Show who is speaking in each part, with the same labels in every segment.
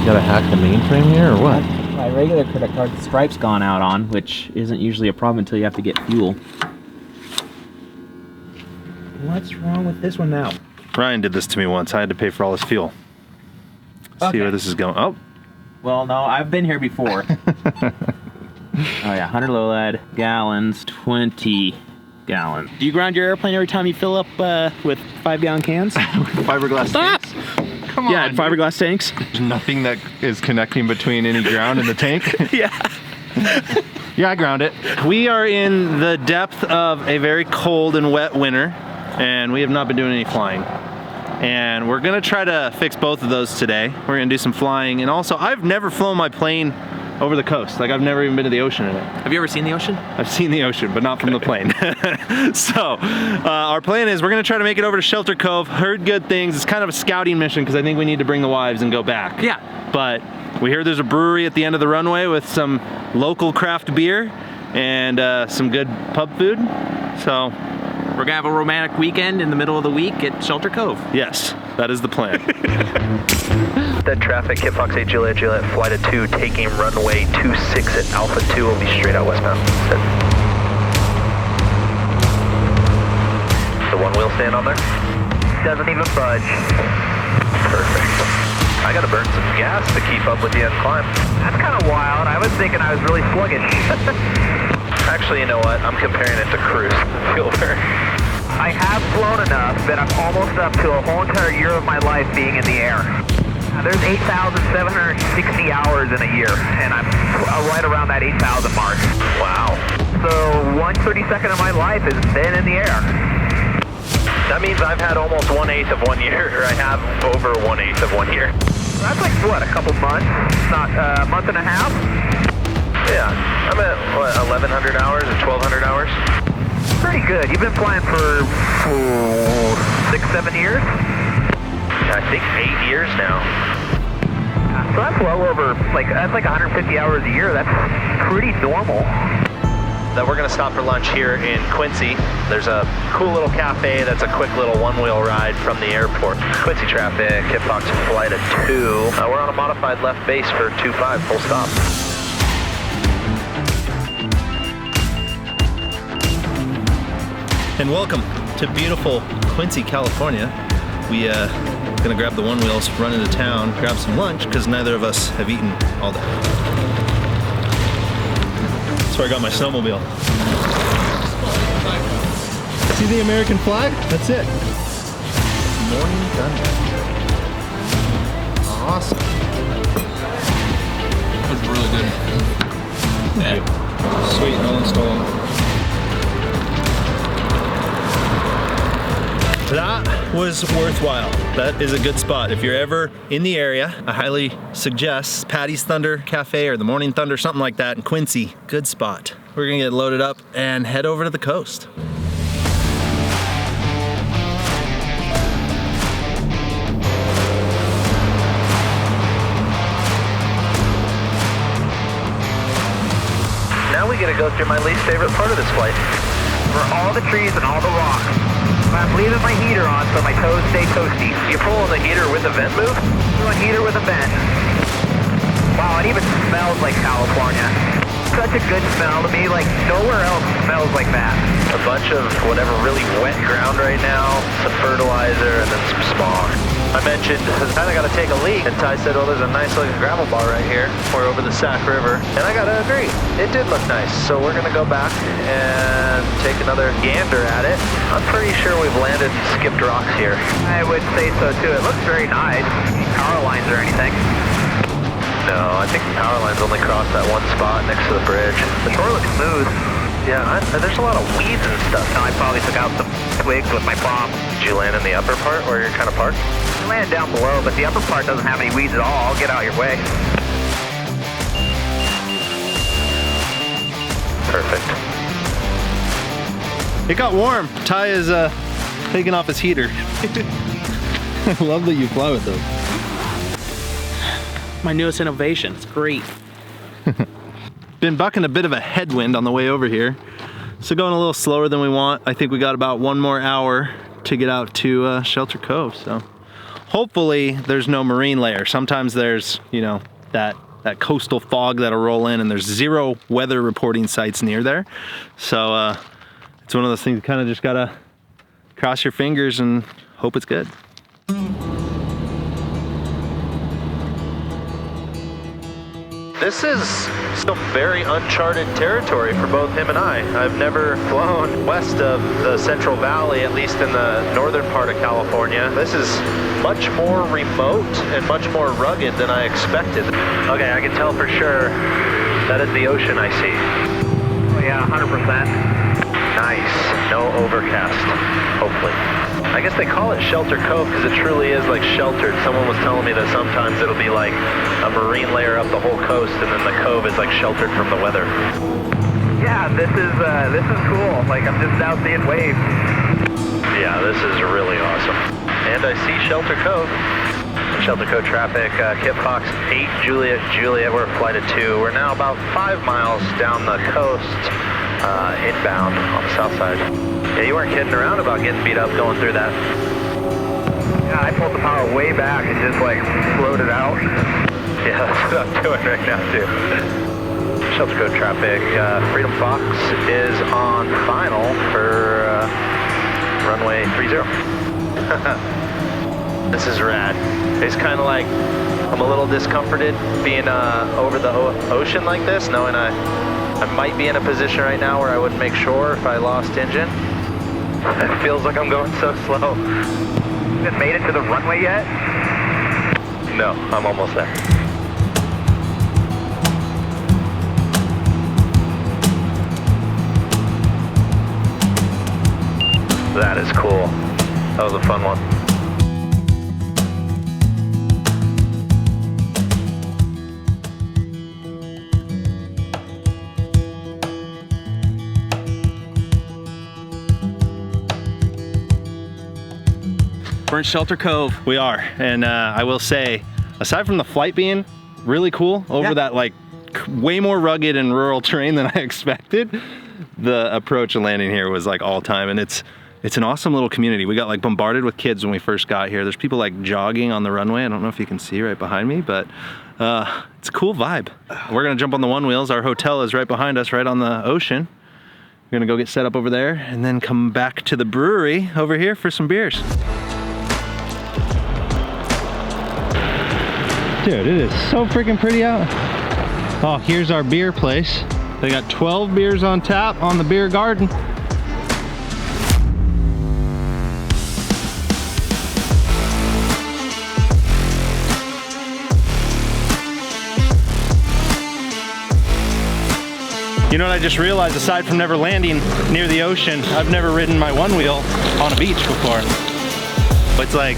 Speaker 1: gotta hack the mainframe here or what?
Speaker 2: My regular credit card, the stripe's gone out on, which isn't usually a problem until you have to get fuel. What's wrong with this one now?
Speaker 1: Ryan did this to me once. I had to pay for all his fuel. See where this is going. Oh.
Speaker 2: Well, no, I've been here before. Oh yeah, 100 low lead, gallons, 20 gallons. Do you ground your airplane every time you fill up with 5-gallon cans?
Speaker 1: Fiberglass tanks? Come on.
Speaker 2: Yeah, fiberglass tanks.
Speaker 1: There's nothing that is connecting between any ground and the tank?
Speaker 2: Yeah.
Speaker 1: Yeah, I ground it. We are in the depth of a very cold and wet winter, and we have not been doing any flying. And we're gonna try to fix both of those today. We're gonna do some flying, and also I've never flown my plane over the coast. Like, I've never even been to the ocean in it.
Speaker 2: Have you ever seen the ocean?
Speaker 1: I've seen the ocean, but not from the plane. So, our plan is we're gonna try to make it over to Shelter Cove. Heard good things. It's kind of a scouting mission because I think we need to bring the wives and go back.
Speaker 2: Yeah.
Speaker 1: But we hear there's a brewery at the end of the runway with some local craft beer and some good pub food. So,
Speaker 2: we're gonna have a romantic weekend in the middle of the week at Shelter Cove.
Speaker 1: yes, that is the plan.
Speaker 3: Dead traffic, Kit Fox 8 Juliet, Juliet, flight of 2, taking runway 26 at Alpha 2, will be straight out westbound. The one wheel stand on there? Doesn't even budge. Perfect. I gotta burn some gas to keep up with the end climb. That's kind of wild. I was thinking I was really sluggish. Actually, you know what? I'm comparing it to cruise fuel burn. I have flown enough that I'm almost up to a whole entire year of my life being in the air. There's 8,760 hours in a year, and I'm right around that 8,000 mark. Wow. So 1/32 of my life has been in the air. That means I've had almost 1/8 of 1 year, or I have over 1/8 of 1 year. That's like, what, a couple months? Not a month and a half? Yeah, I'm at, what, 1,100 hours or 1,200 hours? Pretty good. You've been flying for 6, 7 years? I think 8 years now. So that's well over, that's like 150 hours a year. That's pretty normal. That we're gonna stop for lunch here in Quincy. There's a cool little cafe that's a quick little one-wheel ride from the airport. Quincy traffic, Kit Fox flight of 2. We're on a modified left base for 25, full stop.
Speaker 1: And welcome to beautiful Quincy, California. We gonna grab the one wheels, run into town, grab some lunch, because neither of us have eaten all day. That's where I got my snowmobile. See the American flag? That's it. Morning thunder. Awesome.
Speaker 4: That was really good.
Speaker 1: Yeah. Sweet, no one's stolen. That was worthwhile. That is a good spot. If you're ever in the area, I highly suggest Patty's Thunder Cafe or the Morning Thunder, something like that in Quincy. Good spot. We're gonna get loaded up and head over to the coast.
Speaker 3: Now we gotta go through my least favorite part of this flight. For all the trees and all the rocks. I'm leaving my heater on so my toes stay toasty. You pulling the heater with a vent move? Doing heater with a vent. Wow, it even smells like California. Such a good smell to me, like nowhere else smells like that. A bunch of whatever really wet ground right now, some fertilizer, and then some smog. I mentioned I kind of got to take a leak, and Ty said, "Oh, there's a nice looking gravel bar right here. We're over the Sac River," and I gotta agree, it did look nice. So we're gonna go back and take another gander at it. I'm pretty sure we've landed and skipped rocks here. I would say so too. It looks very nice. Any power lines or anything? No, I think the power lines only cross that one spot next to the bridge. The shore looks smooth. Yeah, there's a lot of weeds and stuff. No, I probably took out some twigs with my prop. Did you land in the upper part where you're kind of parked? I landed down below, but the upper part doesn't have any weeds at all. I'll get out your way. Perfect.
Speaker 1: It got warm. Ty is taking off his heater. I love that you fly with those.
Speaker 2: My newest innovation. It's great.
Speaker 1: Been bucking a bit of a headwind on the way over here, so going a little slower than we want. I think we got about 1 more hour to get out to Shelter Cove, so hopefully there's no marine layer. Sometimes there's, you know, that coastal fog that'll roll in, and there's 0 weather reporting sites near there. So it's one of those things you kind of just gotta cross your fingers and hope it's good. This is still very uncharted territory for both him and I. I've never flown west of the Central Valley, at least in the northern part of California. This is much more remote and much more rugged than I expected. Okay, I can tell for sure that is the ocean I see.
Speaker 3: Oh yeah, 100%.
Speaker 1: Nice, no overcast, hopefully. I guess they call it Shelter Cove because it truly is like sheltered. Someone was telling me that sometimes it'll be like a marine layer up the whole coast, and then the cove is like sheltered from the weather.
Speaker 3: Yeah, this is cool. Like, I'm just out seeing waves.
Speaker 1: Yeah, this is really awesome. And I see Shelter Cove. Shelter Cove traffic, Kit Fox 8, Juliet, we're flight of 2. We're now about 5 miles down the coast, inbound on the south side. Yeah, you weren't kidding around about getting beat up going through that.
Speaker 3: Yeah, I pulled the power way back and just like floated out.
Speaker 1: Yeah, that's what I'm doing right now too. Shelter Cove traffic, Freedom Fox is on final for runway 30. This is rad. It's kind of like I'm a little discomforted being over the ocean like this, knowing I might be in a position right now where I wouldn't make sure if I lost engine. It feels like I'm going so slow.
Speaker 3: You haven't made it to the runway yet?
Speaker 1: No, I'm almost there. That is cool. That was a fun one.
Speaker 2: We're in Shelter Cove.
Speaker 1: We are, and I will say, aside from the flight being really cool over that like way more rugged and rural terrain than I expected, the approach and landing here was like all time, and it's an awesome little community. We got like bombarded with kids when we first got here. There's people like jogging on the runway. I don't know if you can see right behind me, but it's a cool vibe. We're gonna jump on the one wheels. Our hotel is right behind us, right on the ocean. We're gonna go get set up over there and then come back to the brewery over here for some beers. Dude, it is so freaking pretty out. Oh, here's our beer place. They got 12 beers on tap on the beer garden. You know what I just realized, aside from never landing near the ocean, I've never ridden my one wheel on a beach before. It's like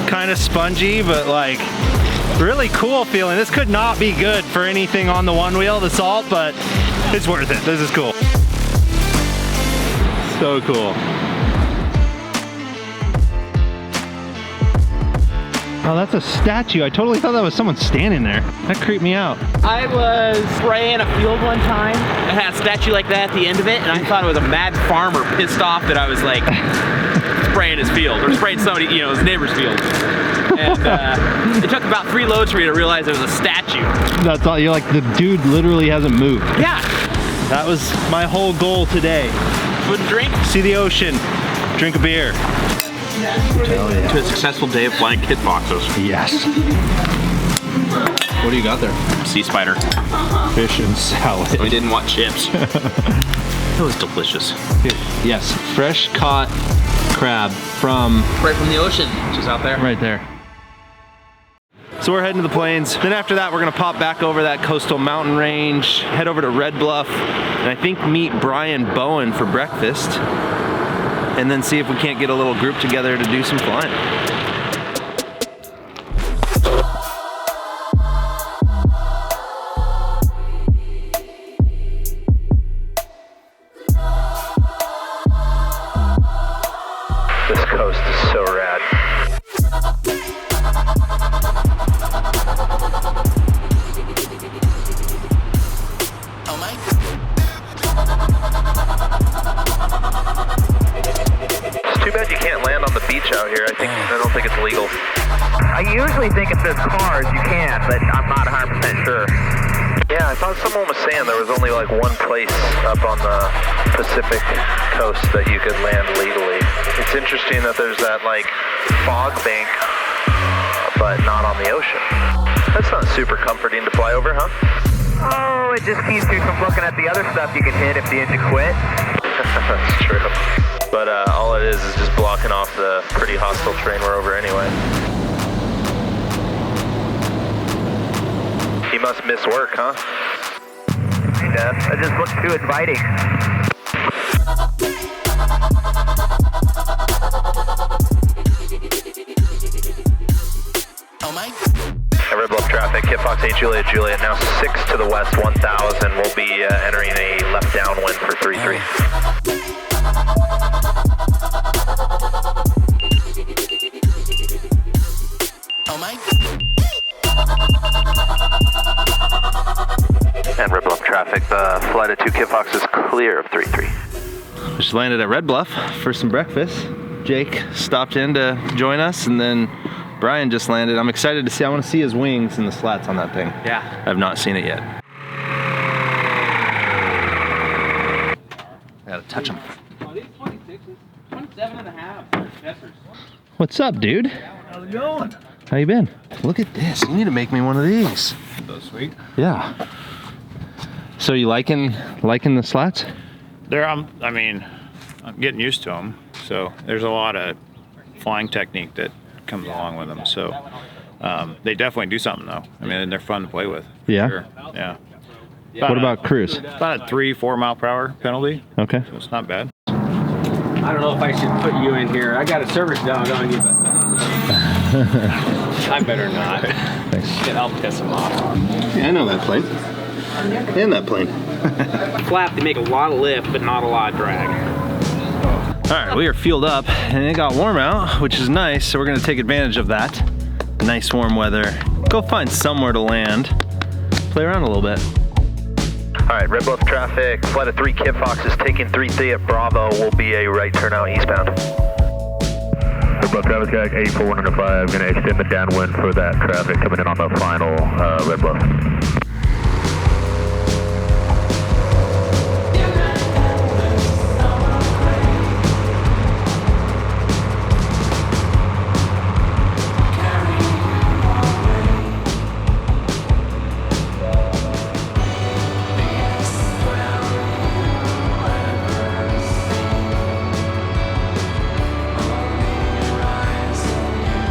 Speaker 1: kind of spongy, but like really cool feeling. This could not be good for anything on the one wheel, the salt, but it's worth it. This is cool. So cool. Oh, that's a statue. I totally thought that was someone standing there. That creeped me out.
Speaker 2: I was spraying a field one time. It had a statue like that at the end of it, and I thought it was a mad farmer pissed off that I was like spraying his field, or spraying somebody, you know, his neighbor's field. And it took about 3 loads for me to realize it was a statue.
Speaker 1: That's all. You're like, the dude literally hasn't moved.
Speaker 2: Yeah.
Speaker 1: That was my whole goal today.
Speaker 2: Food and drink.
Speaker 1: See the ocean, drink a beer.
Speaker 2: Yeah. To a successful day of flying Kit Foxes.
Speaker 1: Yes.
Speaker 2: What do you got there? Sea spider.
Speaker 1: Fish and salad.
Speaker 2: We didn't want chips. It was delicious.
Speaker 1: Yes, fresh caught crab from...
Speaker 2: Right from the ocean, just out there.
Speaker 1: Right there. So we're heading to the plains. Then after that, we're gonna pop back over that coastal mountain range, head over to Red Bluff, and I think meet Brian Bowen for breakfast, and then see if we can't get a little group together to do some flying. This coast is so rad. It's too bad you can't land on the beach out here. I think in
Speaker 3: I usually think if there's cars, you can, but I'm not 100% sure.
Speaker 4: Yeah, I thought someone was saying there was only like one place up on the Pacific coast that you could land legally. It's interesting that there's that like fog bank, but not on the ocean. That's not super comforting to fly over, huh?
Speaker 3: Oh, it just keeps you from looking at the other stuff you can hit if the engine quit.
Speaker 4: That's true. But all it is just blocking off the pretty hostile terrain we're over anyway. He must miss work, huh?
Speaker 3: Kinda. It just looks too inviting.
Speaker 5: Oh my.
Speaker 4: Red Bluff traffic, Kit Fox 8 Juliet Juliet, now 6 to the west, 1000. We'll be entering a left downwind for 33.
Speaker 5: Oh my.
Speaker 4: And Red Bluff traffic, the flight of 2 Kit Fox is clear of 33.
Speaker 1: Just landed at Red Bluff for some breakfast. Jake stopped in to join us, and then Brian just landed. I'm excited to see. I want to see his wings and the slats on that thing.
Speaker 2: Yeah.
Speaker 1: I've not seen it yet. I gotta touch them.
Speaker 2: Are these 26s? 27 and a half. Chesters.
Speaker 1: What's up, dude?
Speaker 6: How's it going?
Speaker 1: How you been? Look at this. You need to make me one of these.
Speaker 6: So sweet.
Speaker 1: Yeah. So you liking the slats?
Speaker 6: I'm getting used to them. So there's a lot of flying technique that comes along with them. So they definitely do something though. I mean, they're fun to play with.
Speaker 1: Yeah?
Speaker 6: Sure. Yeah.
Speaker 1: What about cruise?
Speaker 6: About a 3-4 mile per hour penalty.
Speaker 1: Okay.
Speaker 6: So it's not bad.
Speaker 7: I don't know if I should put you in here. I got a service dog on you, but I better not.
Speaker 1: Thanks.
Speaker 7: I'll piss him off.
Speaker 1: Yeah, I know that plane. And that plane.
Speaker 2: Flap, they make a lot of lift, but not a lot of drag.
Speaker 1: All right, we are fueled up and it got warm out, which is nice. So we're gonna take advantage of that. Nice warm weather. Go find somewhere to land. Play around a little bit.
Speaker 4: All right, Red Bluff traffic, flight of 3 Kit Fox is taking 33 at Bravo. Will be a right turnout eastbound.
Speaker 3: Red Bluff traffic, 8415, going to extend the downwind for that traffic coming in on the final Red Bluff.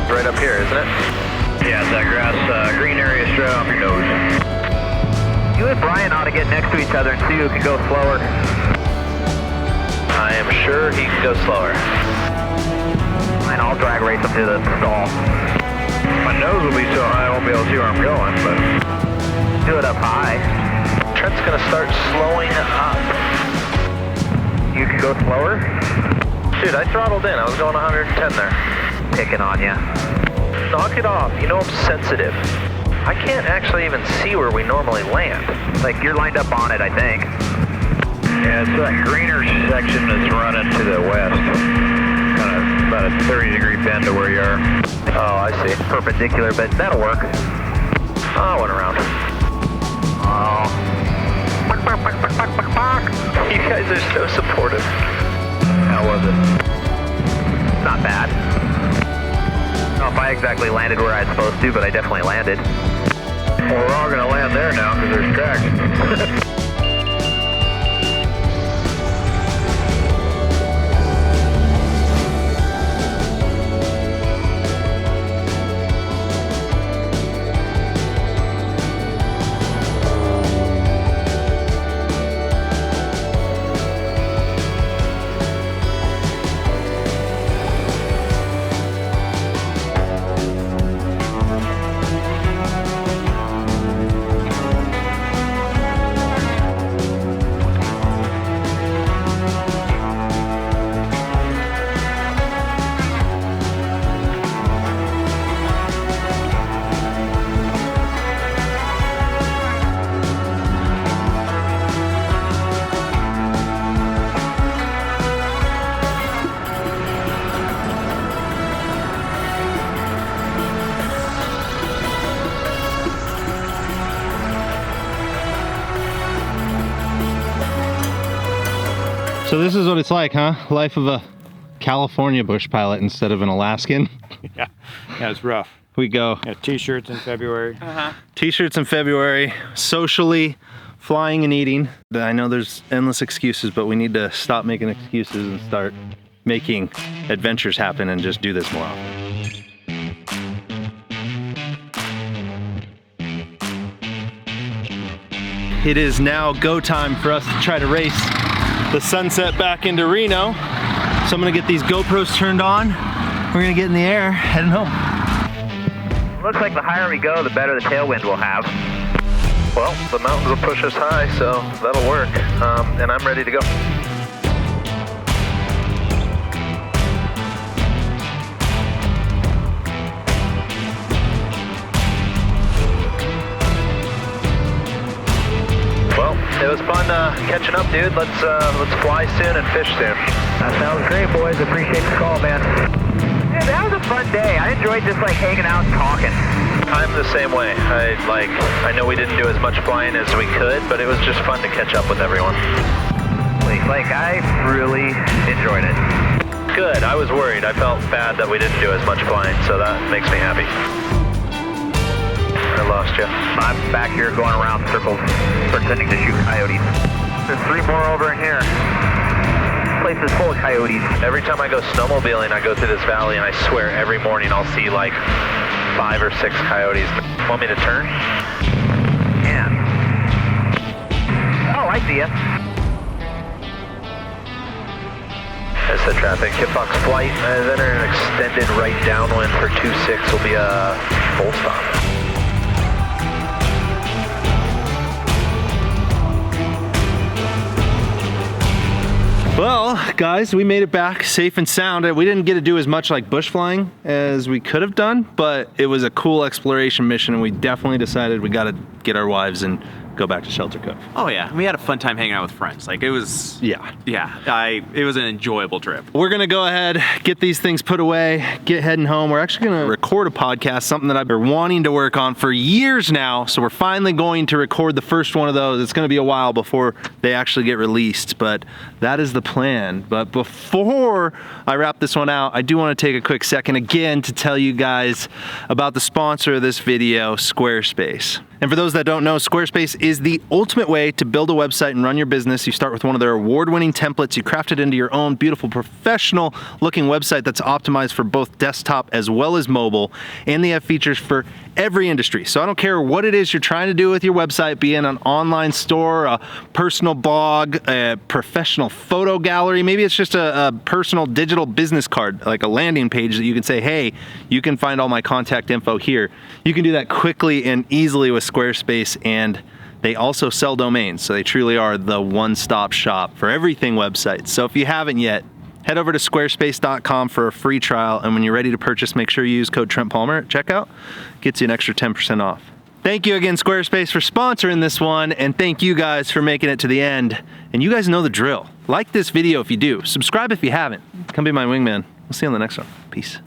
Speaker 4: Right up here, isn't it?
Speaker 3: Yeah, it's that grass, green area straight off your nose. You and Brian ought to get next to each other and see who can go slower.
Speaker 4: I am sure he can go slower.
Speaker 3: And I'll drag race him to the stall. My nose will be so high I won't be able to see where I'm going, but do it up high.
Speaker 4: Trent's gonna start slowing up.
Speaker 3: You can go slower?
Speaker 4: Dude, I throttled in. I was going 110 there.
Speaker 3: Picking on you.
Speaker 4: Knock it off. You know I'm sensitive. I can't actually even see where we normally land.
Speaker 3: Like, you're lined up on it, I think.
Speaker 8: Yeah, it's that greener section that's running to the west. Kind of about a 30-degree bend to where you are.
Speaker 4: Oh, I see.
Speaker 3: Perpendicular, but that'll work.
Speaker 4: Oh, I went around.
Speaker 3: Oh.
Speaker 4: You guys are so supportive.
Speaker 3: How was it? Not bad. I don't know if I exactly landed where I was supposed to, but I definitely landed.
Speaker 8: Well, we're all going to land there now because there's traction.
Speaker 1: So this is what it's like, huh? Life of a California bush pilot instead of an Alaskan.
Speaker 6: Yeah, it's rough.
Speaker 1: We go.
Speaker 6: Yeah, t-shirts in February.
Speaker 1: T-shirts in February, socially, flying and eating. I know there's endless excuses, but we need to stop making excuses and start making adventures happen and just do this more often. It is now go time for us to try to race the sunset back into Reno. So I'm gonna get these GoPros turned on. We're gonna get in the air, heading home.
Speaker 3: Looks like the higher we go, the better the tailwind we'll have.
Speaker 4: Well, the mountains will push us high, so that'll work. And I'm ready to go. Well, it was fun catching up, dude. Let's fly soon and fish soon.
Speaker 3: That sounds great, boys. Appreciate the call, man. Yeah, that was a fun day. I enjoyed just like hanging out and talking.
Speaker 4: I'm the same way. I know we didn't do as much flying as we could, but it was just fun to catch up with everyone.
Speaker 3: Like I really enjoyed it.
Speaker 4: Good. I was worried. I felt bad that we didn't do as much flying, so that makes me happy. I lost you.
Speaker 3: I'm back here going around circles, pretending to shoot coyotes. There's 3 more over in here. This place is full of coyotes.
Speaker 4: Every time I go snowmobiling, I go through this valley, and I swear every morning I'll see like 5 or 6 coyotes. Want me to turn?
Speaker 3: Yeah. Oh, I see ya.
Speaker 4: That's the traffic. Kitfox flight, then an extended right downwind for 26 will be a full stop.
Speaker 1: Well, guys, we made it back safe and sound. We didn't get to do as much like bush flying as we could have done, but it was a cool exploration mission, and we definitely decided we got to get our wives and go back to Shelter Cove.
Speaker 2: Oh yeah, we had a fun time hanging out with friends. Like it was, it was an enjoyable trip.
Speaker 1: We're gonna go ahead, get these things put away, get heading home. We're actually gonna record a podcast, something that I've been wanting to work on for years now. So we're finally going to record the first one of those. It's gonna be a while before they actually get released, but that is the plan. But before I wrap this one out, I do wanna take a quick second again to tell you guys about the sponsor of this video, Squarespace. And for those that don't know, Squarespace is the ultimate way to build a website and run your business. You start with one of their award-winning templates, you craft it into your own beautiful professional-looking website that's optimized for both desktop as well as mobile, and they have features for every industry. So I don't care what it is you're trying to do with your website, be it an online store, a personal blog, a professional photo gallery, maybe it's just a personal digital business card, like a landing page that you can say, hey, you can find all my contact info here. You can do that quickly and easily with Squarespace, and they also sell domains, so they truly are the one-stop shop for everything websites. So if you haven't yet, head over to squarespace.com for a free trial, and when you're ready to purchase, make sure you use code Trent Palmer at checkout. Gets you an extra 10% off. Thank you again, Squarespace, for sponsoring this one, and thank you guys for making it to the end. And you guys know the drill. Like this video if you do. Subscribe if you haven't. Come be my wingman. We'll see you on the next one. Peace.